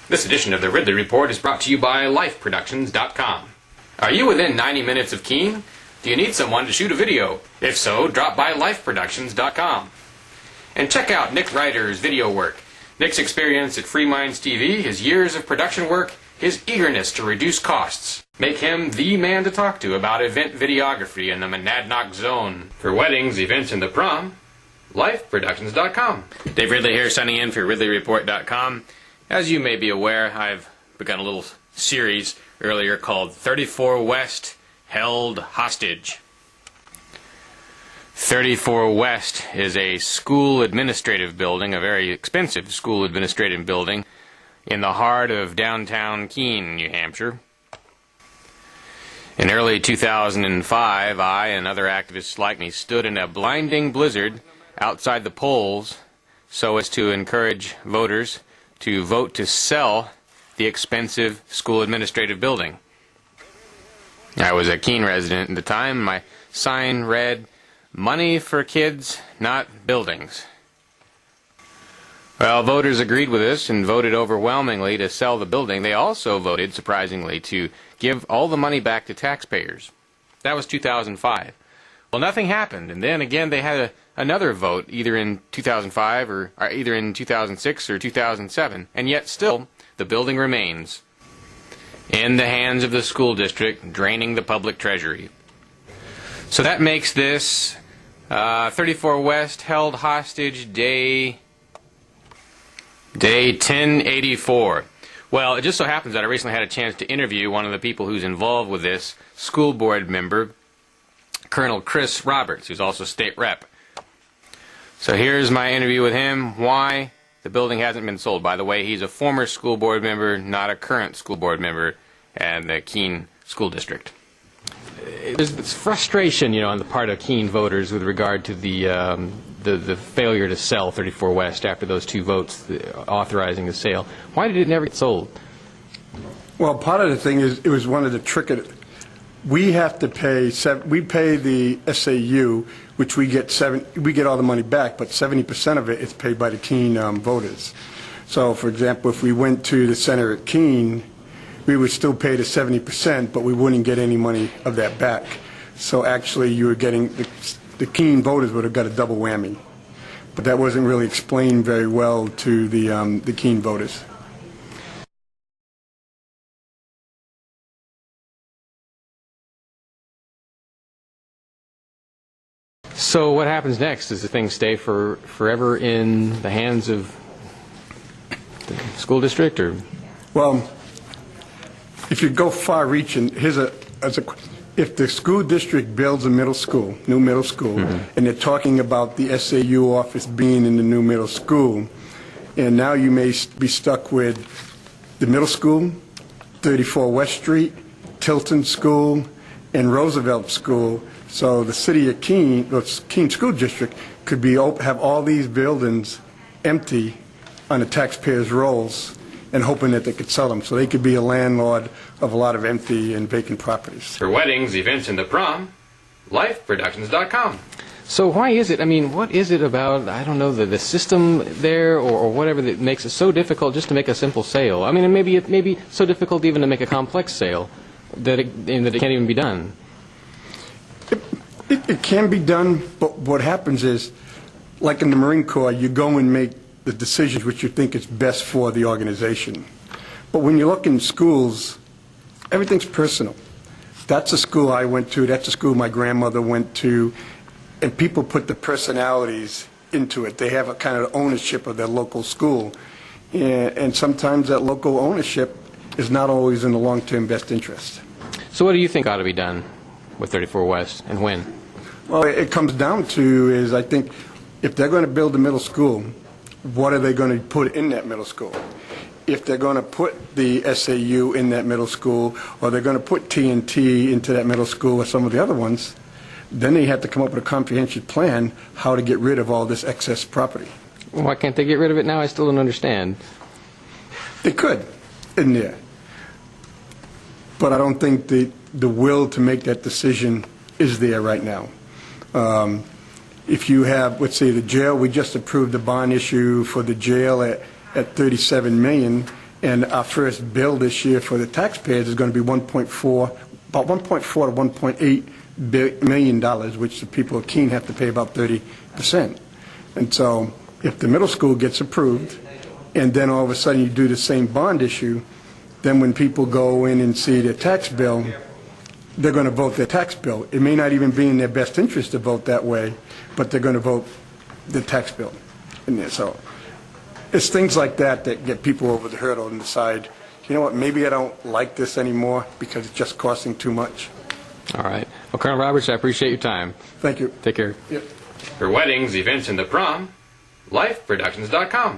This edition of the Ridley Report is brought to you by lifeproductions.com. Are you within 90 minutes of Keene? Do you need someone to shoot a video? If so, drop by lifeproductions.com. And check out Nick Ryder's video work. Nick's experience at Free Minds TV, his years of production work, his eagerness to reduce costs make him the man to talk to about event videography in the monadnock zone. For weddings, events, and the prom, lifeproductions.com. Dave Ridley here, signing in for ridleyreport.com. As you may be aware, I've begun a little series earlier called 34 West Held Hostage. 34 West is a school administrative building, a very expensive school administrative building, in the heart of downtown Keene, New Hampshire. In early 2005, I and other activists like me stood in a blinding blizzard outside the polls so as to encourage voters to vote to sell the expensive school administrative building. I was a Keene resident at the time. My sign read, "Money for kids, not buildings." Well, voters agreed with this and voted overwhelmingly to sell the building. They also voted, surprisingly, to give all the money back to taxpayers. That was 2005. Well, nothing happened, and then again they had another vote, either in 2005 or either in 2006 or 2007, and yet still the building remains in the hands of the school district, draining the public treasury. So that makes this 34 West held hostage day 1084. Well, it just so happens that I recently had a chance to interview one of the people who's involved with this, school board member, Colonel Kris Roberts, who's also state rep. So here's my interview with him, why the building hasn't been sold. By the way, he's a former school board member, not a current school board member at the Keene School District. There's this frustration, on the part of Keene voters with regard to the failure to sell 34 West after those two votes authorizing the sale. Why did it never get sold? Well, part of the thing is it was one of the trick. We have to pay. We pay the SAU, which we get all the money back, but 70% of it is paid by the Keene voters. So, for example, if we went to the center at Keene, we would still pay the 70%, but we wouldn't get any money of that back. So actually, you were getting the Keene voters would have got a double whammy, but that wasn't really explained very well to the Keene voters. So what happens next? Does the thing stay forever in the hands of the school district, or? Well, if you go far-reaching, if the school district builds a middle school, new middle school, and they're talking about the SAU office being in the new middle school, and now you may be stuck with the middle school, 34 West Street, Tilton School, and Roosevelt School. So the city of Keene, the Keene School District, could have all these buildings empty on the taxpayers' rolls and hoping that they could sell them. So they could be a landlord of a lot of empty and vacant properties. For weddings, events, and the prom, lifeproductions.com. So why is it, what is it about, I don't know, the system there or whatever that makes it so difficult just to make a simple sale? And maybe it may be so difficult even to make a complex sale that it can't even be done. It can be done, but what happens is, like in the Marine Corps, you go and make the decisions which you think is best for the organization. But when you look in schools, everything's personal. That's a school I went to, that's a school my grandmother went to, and people put the personalities into it. They have a kind of ownership of their local school. And sometimes that local ownership is not always in the long-term best interest. So what do you think ought to be done with 34 West, and when? Well, it comes down to is, I think, if they're going to build a middle school, what are they going to put in that middle school? If they're going to put the SAU in that middle school, or they're going to put TNT into that middle school or some of the other ones, then they have to come up with a comprehensive plan how to get rid of all this excess property. Well, why can't they get rid of it now? I still don't understand. They could in there. But I don't think the will to make that decision is there right now. If you have, let's say, the jail, we just approved the bond issue for the jail at $37 million, And our first bill this year for the taxpayers is going to be about 1.4 to $1.8 million, which the people of Keene have to pay about 30%. And so if the middle school gets approved, and then all of a sudden you do the same bond issue, then when people go in and see their tax bill, they're going to vote their tax bill. It may not even be in their best interest to vote that way, but they're going to vote the tax bill. And so it's things like that that get people over the hurdle and decide, you know what, maybe I don't like this anymore because it's just costing too much. All right. Well, Colonel Roberts, I appreciate your time. Thank you. Take care. Yep. For weddings, events, and the prom, lifeproductions.com.